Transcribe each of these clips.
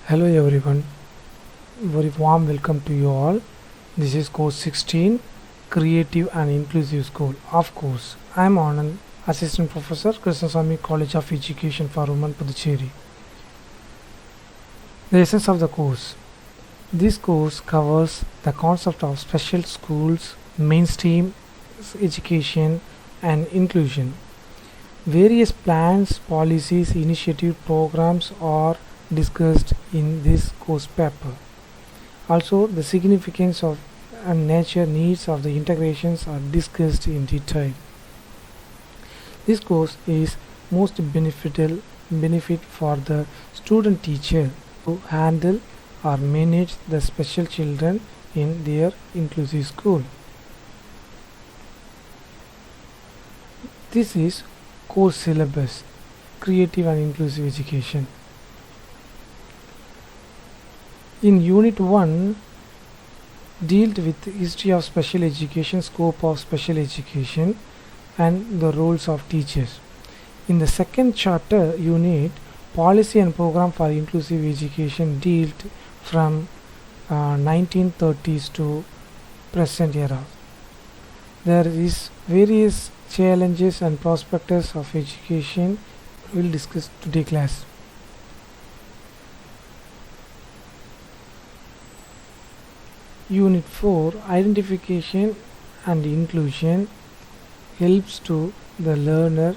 Hello everyone, very warm welcome to you all. This is course 16, Creative and Inclusive School. Of course, I am Anand, Assistant Professor, Krishnaswamy College of Education for Women, Puducherry. The essence of the course. This course covers the concept of special schools, mainstream education and inclusion. Various plans, policies, initiative programs are discussed in this course paper. Also, the significance of and nature needs of the integrations are discussed in detail. This course is most benefit for the student teacher to handle or manage the special children in their inclusive school. This is course syllabus, Creative and Inclusive Education. In Unit 1, dealt with the history of special education, scope of special education and the roles of teachers. In the second chapter unit, policy and program for inclusive education dealt from 1930s to present era. There is various challenges and prospects of education we will discuss today class. Unit 4, identification and inclusion, helps to the learner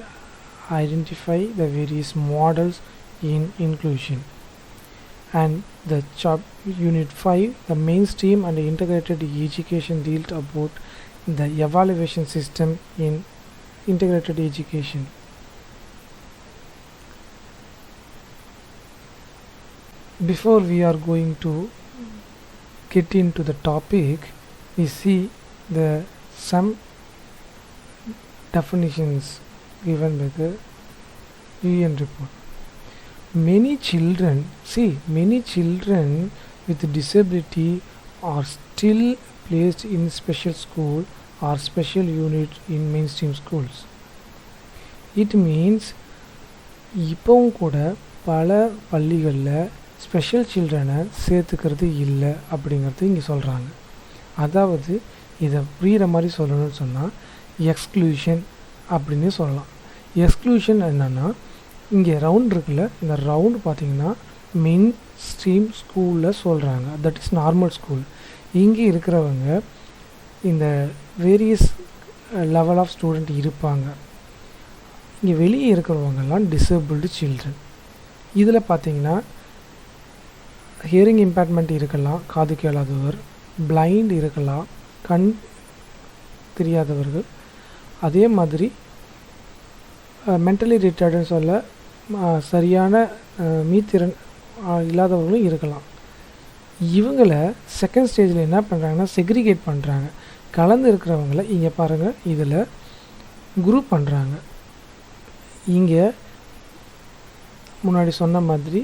identify the various models in inclusion. And the Unit 5, the mainstream and integrated education, dealt about the evaluation system in integrated education. Before we are going to get into the topic, we see some definitions given by the UN report. Many children with disability are still placed in special school or special unit in mainstream schools. It means இப்போவும் கூட பல பள்ளிகளில் special சில்ட்ரனை சேர்த்துக்கிறது இல்லை அப்படிங்கிறது இங்கே சொல்கிறாங்க. அதாவது இதை புரிகிற மாதிரி சொல்லணும்னு சொன்னால் எக்ஸ்க்ளூஷன் அப்படின்னு சொல்லலாம். எக்ஸ்க்ளூஷன் என்னென்னா, இங்கே ரவுண்ட் இருக்குல்ல, இந்த ரவுண்டு பார்த்திங்கன்னா மெயின் ஸ்ட்ரீம் ஸ்கூலில் சொல்கிறாங்க, தட் இஸ் நார்மல் ஸ்கூல். இங்கே இருக்கிறவங்க இந்த வேரியஸ் லெவல் ஆஃப் ஸ்டூடெண்ட் இருப்பாங்க. இங்கே வெளியே இருக்கிறவங்கெல்லாம் டிசேபிள்டு சில்ட்ரன். இதில் பார்த்திங்கன்னா ஹியரிங் இம்பேர்மெண்ட் இருக்கலாம், காது கேளாதவர், பிளைண்ட் இருக்கலாம், கண் தெரியாதவர்கள், அதே மாதிரி மென்டலி ரிட்டார்டுன்னு சொல்ல சரியான மீத்திறன் இல்லாதவர்களும் இருக்கலாம். இவங்களை செகண்ட் ஸ்டேஜில் என்ன பண்ணுறாங்கன்னா செக்ரிகேட் பண்ணுறாங்க. கலந்து இருக்கிறவங்கள இங்கே பாருங்கள், இதில் குரூப் பண்ணுறாங்க. இங்கே முன்னாடி சொன்ன மாதிரி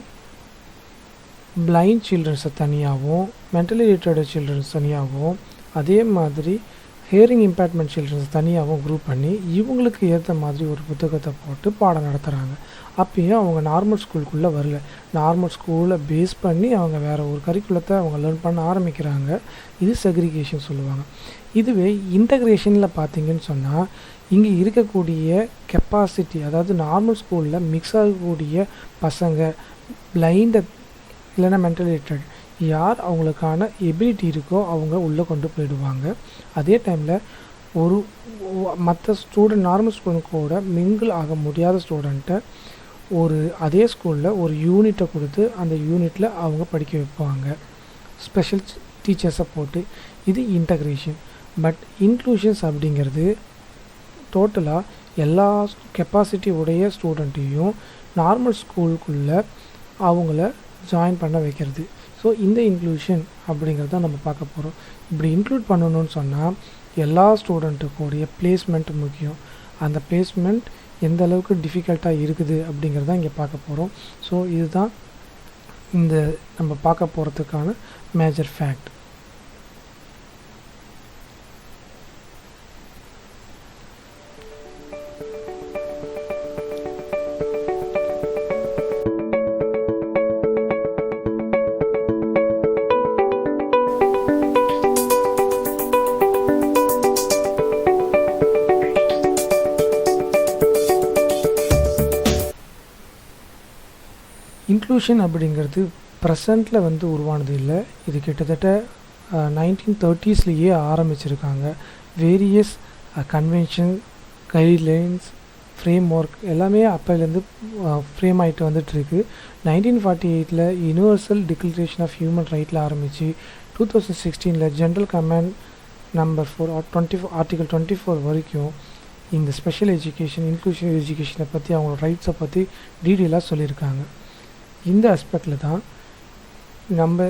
பிளைண்ட் சில்ட்ரன்ஸை தனியாகவும், மென்டலி ரிட்டார்டு சில்ட்ரன்ஸ் தனியாகவும், அதே மாதிரி ஹியரிங் இம்பேர்மெண்ட் சில்ட்ரன்ஸ் தனியாகவும் குரூப் பண்ணி இவங்களுக்கு ஏற்ற மாதிரி ஒரு புத்தகத்தை போட்டு பாடம் நடத்துகிறாங்க. அப்பயும் அவங்க நார்மல் ஸ்கூலுக்குள்ளே வரல. நார்மல் ஸ்கூலை பேஸ் பண்ணி அவங்க வேறு ஒரு கரிக்குலத்தை அவங்க லேர்ன் பண்ண ஆரம்பிக்கிறாங்க. இது செக்ரிகேஷன் சொல்லுவாங்க. இதுவே இன்டகிரேஷனில் பார்த்திங்கன்னு சொன்னால், இங்கே இருக்கக்கூடிய கெப்பாசிட்டி, அதாவது நார்மல் ஸ்கூலில் மிக்ஸ் ஆகக்கூடிய பசங்க பிளைண்டை இல்லைன்னா மென்டலி ரிட்டார்ட் யார் அவங்களுக்கான எபிலிட்டி இருக்கோ அவங்க உள்ளே கொண்டு போயிடுவாங்க. அதே டைமில் ஒரு மற்ற ஸ்டூடெண்ட் நார்மல் ஸ்டூடெண்ட் கூட மிங்கிள் ஆக முடியாத ஸ்டூடெண்ட்டை அதே ஸ்கூலில் ஒரு யூனிட்டை கொடுத்து அந்த யூனிட்டில் அவங்க படிக்க வைப்பாங்க, ஸ்பெஷல் டீச்சர்ஸை போட்டு. இது இன்டகிரேஷன். பட் இன்க்ளூஷன்ஸ் அப்படிங்கிறது டோட்டலாக எல்லா கெப்பாசிட்டி உடைய ஸ்டூடெண்ட்டையும் நார்மல் ஸ்கூலுக்குள்ளே அவங்கள ஜாயின் பண்ண வைக்கிறது. ஸோ இந்த இன்க்ளூஷன் அப்படிங்கிறத நம்ம பார்க்க போகிறோம். இப்படி இன்க்ளூட் பண்ணணும்னு சொன்னால் எல்லா ஸ்டூடெண்ட்டுக்குடைய பிளேஸ்மெண்ட் முக்கியம். அந்த பிளேஸ்மெண்ட் எந்த அளவுக்கு டிஃபிகல்ட்டாக இருக்குது அப்படிங்கிறத இங்கே பார்க்க போகிறோம். ஸோ இதுதான் இந்த நம்ம பார்க்க போகிறதுக்கான மேஜர் ஃபேக்ட். இன்க்ளூஷன் அப்படிங்கிறது ப்ரெசண்ட்டில் வந்து உருவானது இல்லை. இது கிட்டத்தட்ட 1930ஸ்லேயே ஆரம்பிச்சிருக்காங்க. Various convention, guidelines, frame work எல்லாமே அப்போலேருந்து ஃப்ரேம் ஆகிட்டு வந்துட்டுருக்கு. 1948 யூனிவர்சல் டிக்ளரேஷன் ஆஃப் ஹியூமன் ரைட்டில் ஆரம்பித்து 2016 ஜென்ரல் கமாண்ட் நம்பர் 4 ஆர்டிகல் 24 வரைக்கும் இந்த ஸ்பெஷல் எஜுகேஷன், இன்க்ளூசிவ் எஜுகேஷனை பற்றி அவங்களோட ரைட்ஸை பற்றி டீட்டெயிலாக சொல்லியிருக்காங்க. இந்த ஆஸ்பெக்டில் தான் நம்ம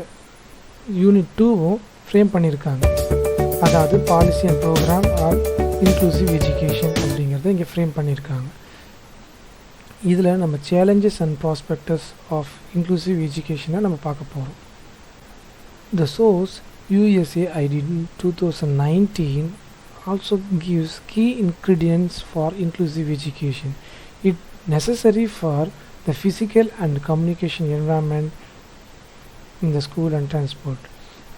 யூனிட் 2வும் ஃப்ரேம் பண்ணியிருக்காங்க. அதாவது policy and program are inclusive education அப்படிங்கிறத இங்கே ஃப்ரேம் பண்ணியிருக்காங்க. இதில் நம்ம challenges and prospectus of inclusive எஜுகேஷனை நம்ம பார்க்க போகிறோம். The source USAID 2019 also gives key ingredients for inclusive education. It necessary for the physical and communication environment in the school and transport,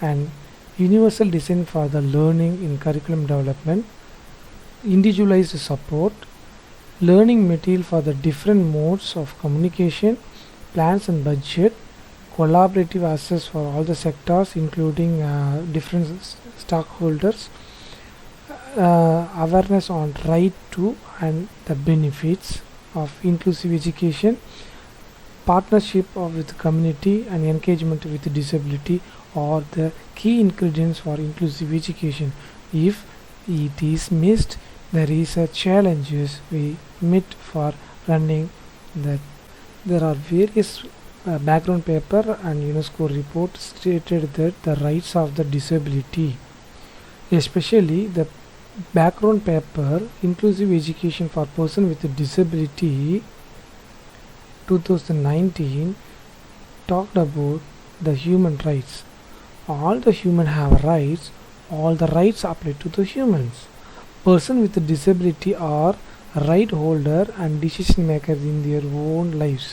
and universal design for the learning in curriculum development, individualized support, learning material for the different modes of communication, plans and budget, collaborative access for all the sectors including different stakeholders, awareness on right to and the benefits of inclusive education, partnership with the community and engagement with disability are the key ingredients for inclusive education. If it is missed, there is a challenges we meet for running that. There are various background paper and UNESCO report stated that the rights of the disability, especially the background paper inclusive education for person with a disability 2019 talked about the human rights. All the human have rights, all the rights apply to the humans. Person with a disability are right holder and decision maker in their own lives.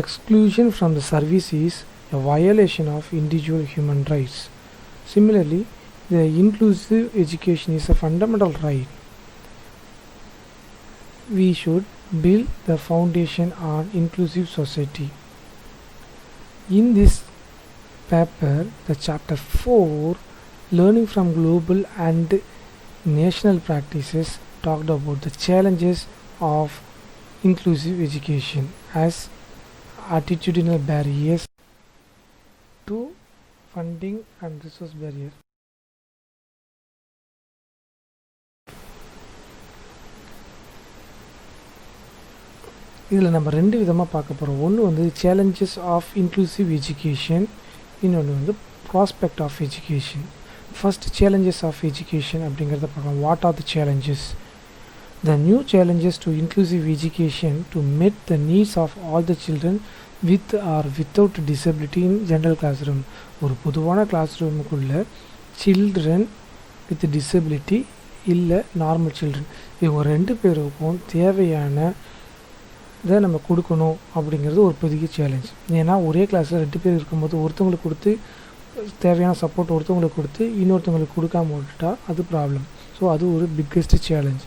Exclusion from the service is a violation of individual human rights. Similarly, the inclusive education is a fundamental right. We should build the foundation on inclusive society. In this paper, the chapter 4, learning from global and national practices, talked about the challenges of inclusive education as attitudinal barriers to funding and resource barriers. இதில் நம்ம 2 விதமாக பார்க்க போகிறோம். ஒன்று வந்து challenges of inclusive education, இன்னொன்று வந்து prospect of education. First challenges of education அப்படிங்கிறத பார்க்கலாம். What are the challenges? The new challenges to inclusive education to meet the needs of all the children with or without disability in general classroom. ஒரு பொதுவான class ரூமுக்குள்ளே children with disability இல்லை normal children, இவங்க 2 பேருக்கும் தேவையான இதை நம்ம கொடுக்கணும் அப்படிங்கிறது ஒரு பெரிய சேலஞ்ச். ஏன்னா ஒரே கிளாஸில் 2 பேர் இருக்கும்போது ஒருத்தவங்களுக்கு கொடுத்து தேவையான சப்போர்ட் ஒருத்தவங்களுக்கு கொடுத்து இன்னொருத்தவங்களுக்கு கொடுக்காம விட்டுட்டா அது ப்ராப்ளம். ஸோ அது ஒரு biggest challenge.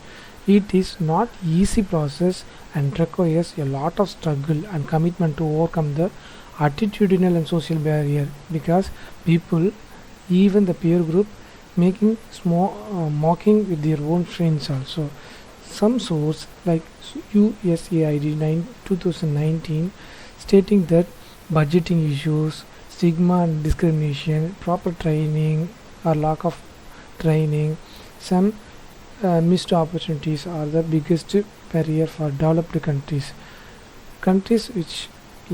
It is not easy process and requires a lot of struggle and commitment to overcome the attitudinal and social barrier, because people, even the peer group, making mocking with their own friends also. Some source like USAID 2019 stating that budgeting issues, stigma and discrimination, proper training or lack of training, some missed opportunities are the biggest barrier for developed countries. Countries which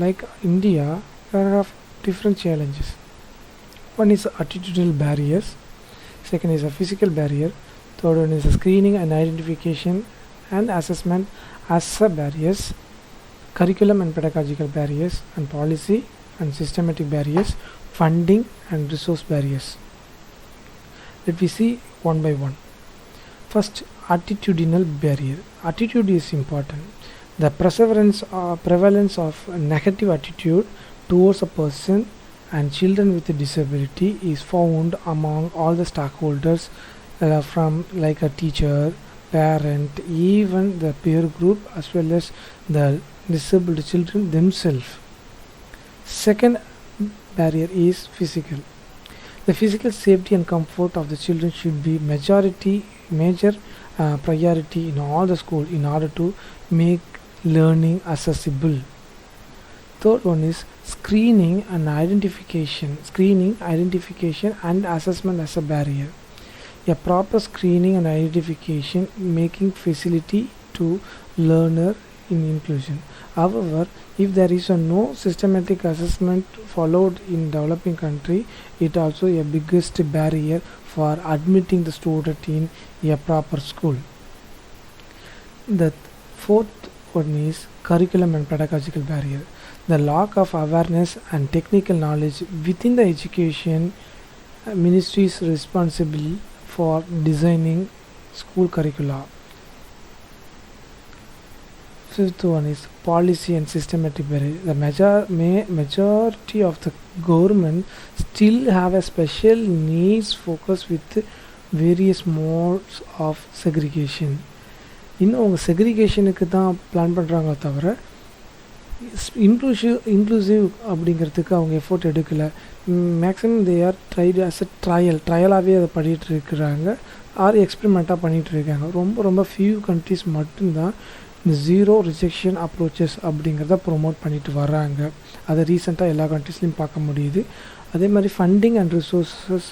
like India have different challenges. One is attitudinal barriers, second is a physical barrier, third one is a screening and identification and assessment as barriers, curriculum and pedagogical barriers, and policy and systematic barriers, funding and resource barriers. Let me see one by one. First, attitudinal barrier. Attitude is important. The prevalence of a negative attitude towards a person and children with a disability is found among all the stakeholders, from like a teacher, parent, even the peer group, as well as the disabled children themselves. Second barrier is physical. The physical safety and comfort of the children should be major priority in all the school in order to make learning accessible. Third one is screening, identification and assessment as a barrier. A proper screening and identification making facility to learner in inclusion. However, if there is a no systematic assessment followed in developing country, it also a biggest barrier for admitting the student in a proper school. The fourth one is curriculum and pedagogical barrier. The lack of awareness and technical knowledge within the education ministry is responsible for designing school curricula. Fifth one is policy and systematic barrier. The majority of the government still have a special needs focus with various modes of segregation. இன்னும் அவங்க செக்ரிகேஷனுக்கு தான் plan பண்ணுறாங்க தவிர inclusive அப்படிங்கிறதுக்கு அவங்க effort எடுக்கலை. Maximum they are tried as a ட்ரையலாகவே அதை பண்ணிகிட்டு இருக்கிறாங்க ஆர் எக்ஸ்பெரிமெண்ட்டாக பண்ணிகிட்டு இருக்காங்க. ரொம்ப ஃபியூ கண்ட்ரிஸ் மட்டும்தான் இந்த ஜீரோ ரிஜெக்ஷன் அப்ரோச்சஸ் அப்படிங்கிறத ப்ரொமோட் பண்ணிட்டு வராங்க. அதை ரீசெண்டாக எல்லா கண்ட்ரிஸ்லையும் பார்க்க முடியுது. அதே மாதிரி ஃபண்டிங் அண்ட் ரிசோர்ஸஸ்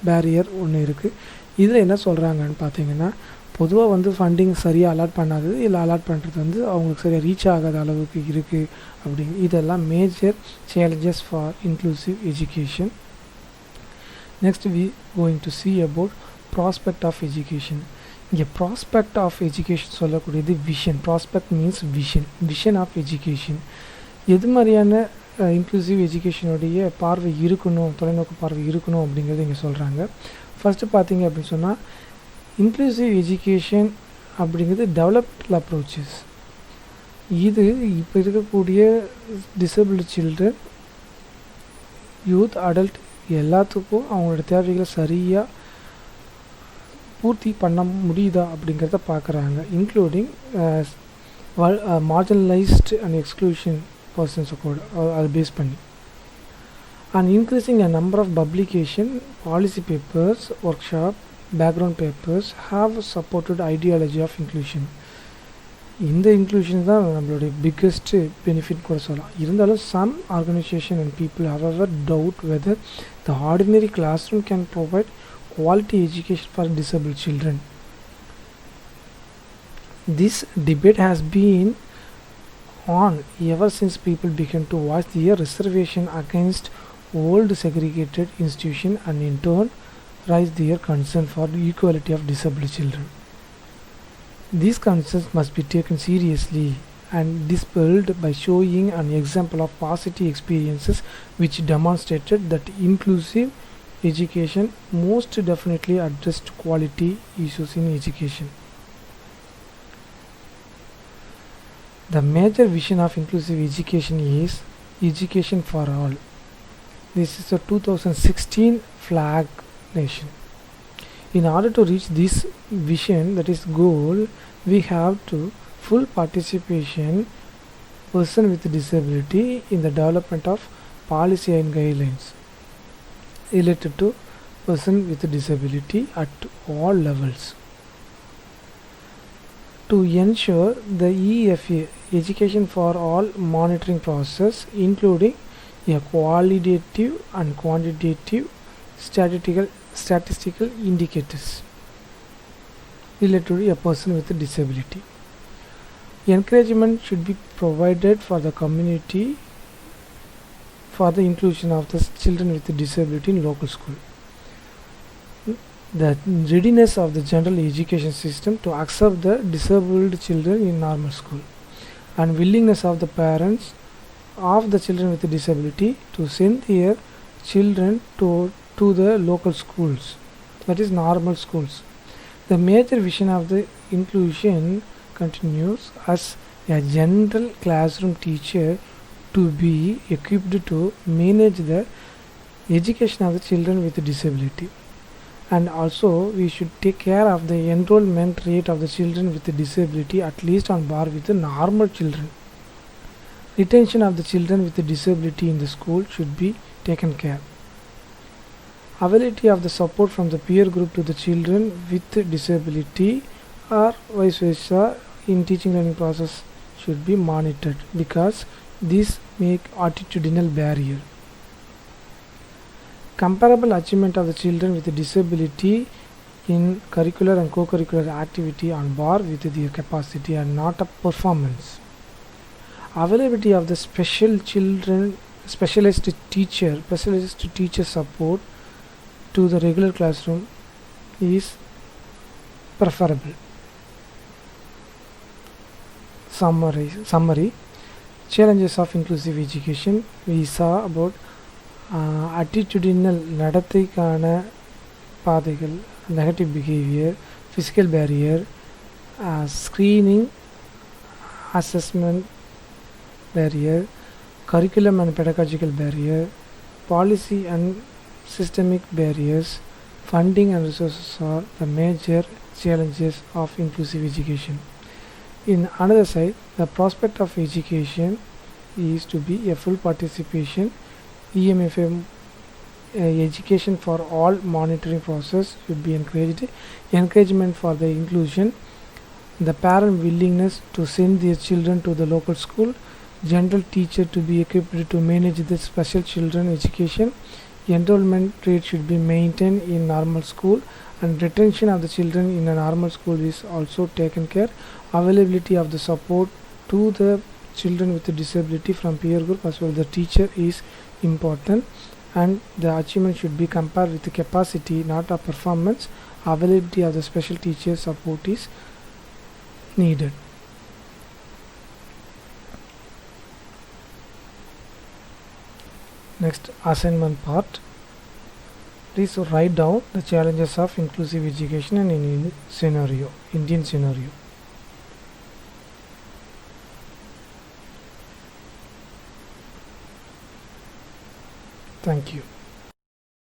பேரியர் ஒன்று இருக்குது. இதில் என்ன சொல்கிறாங்கன்னு பார்த்தீங்கன்னா, பொதுவாக ஃபண்டிங் சரியாக அலாட் பண்ணாதது, இல்லை அலாட் பண்ணுறது அவங்களுக்கு சரியாக ரீச் ஆகாத அளவுக்கு இருக்குது அப்படிங்க. இதெல்லாம் major challenges for inclusive education. Next we going to see about prospect of education. இங்கே ப்ராஸ்பெக்ட் ஆஃப் எஜுகேஷன் சொல்லக்கூடியது vision. Prospect means vision of education. எது மாதிரியான இன்க்ளூசிவ் எஜுகேஷனுடைய பார்வை இருக்கணும், தொலைநோக்கு பார்வை இருக்கணும் அப்படிங்கிறது இங்கே சொல்கிறாங்க. ஃபஸ்ட்டு பார்த்தீங்க அப்படின்னு சொன்னால், இன்க்ளூசிவ் எஜுகேஷன் அப்படிங்கிறது டெவலப்மெண்டல் அப்ரோச்சஸ். இது இப்போ இருக்கக்கூடிய டிசபிள்டு சில்ட்ரன், யூத், அடல்ட் எல்லாத்துக்கும் அவங்களோட தேவைகளை சரியாக பூர்த்தி பண்ண முடியுதா அப்படிங்கிறத பார்க்குறாங்க. இன்க்ளூடிங் மார்ஜினலைஸ்டு அண்ட் எக்ஸ்க்ளூஷன் பர்சன்ஸை கூட அதை பேஸ் பண்ணி. And increasing a number of publication, policy papers, workshop, background papers have supported ideology of inclusion. இந்த இன்க்ளூஷன் தான் நம்மளுடைய பிக்கஸ்ட் பெனிஃபிட் கூட சொல்லலாம். இருந்தாலும் some organisation and people however doubt whether the ordinary classroom can provide quality education for disabled children. This debate has been on ever since people began to voice their reservation against old segregated institutions and in turn raise their concern for the equality of disabled children. These concerns must be taken seriously and dispelled by showing an example of positive experiences which demonstrated that inclusive education most definitely addressed quality issues in education. The major vision of inclusive education is education for all. This is a 2016 flag nation. In order to reach this vision, that is goal, we have to full participation person with disability in the development of policy and guidelines related to person with disability at all levels. To ensure the EFA, education for all monitoring process, including a qualitative and quantitative statistical indicators related to a person with a disability. Encouragement should be provided for the community for the inclusion of the children with disability in local school. The readiness of the general education system to accept the disabled children in normal school, and willingness of the parents of the children with disability to send their children to the local schools, that is normal schools. The major vision of the inclusion continues as a general classroom teacher to be equipped to manage the education of the children with disability, and also we should take care of the enrollment rate of the children with disability at least on par with the normal children. Retention of the children with a disability in the school should be taken care. Availability of the support from the peer group to the children with disability or vice versa in teaching learning process should be monitored because these make attitudinal barrier. Comparable achievement of the children with a disability in curricular and co-curricular activity on par with their capacity and not a performance. Availability of the specialized teacher support to the regular classroom is preferable. Summary challenges of inclusive education. We saw about attitudinal நடத்தைக்கான பாதைகள், negative behavior, physical barrier, screening, assessment barrier, curriculum and pedagogical barrier, policy and systemic barriers, funding and resources are the major challenges of inclusive education. In another side, the prospect of education is to be a full participation. EMFM education for all monitoring process should be encouraged. Encouragement for the inclusion, the parent willingness to send their children to the local school, general teacher to be equipped to manage the special children education, enrollment rate should be maintained in normal school, and retention of the children in a normal school is also taken care. Availability of the support to the children with a disability from peer group as well as the teacher is important, and the achievement should be compared with the capacity, not a performance. Availability of the special teacher support is needed. Next, assignment part. Please write down the challenges of inclusive education in Indian scenario. Thank you.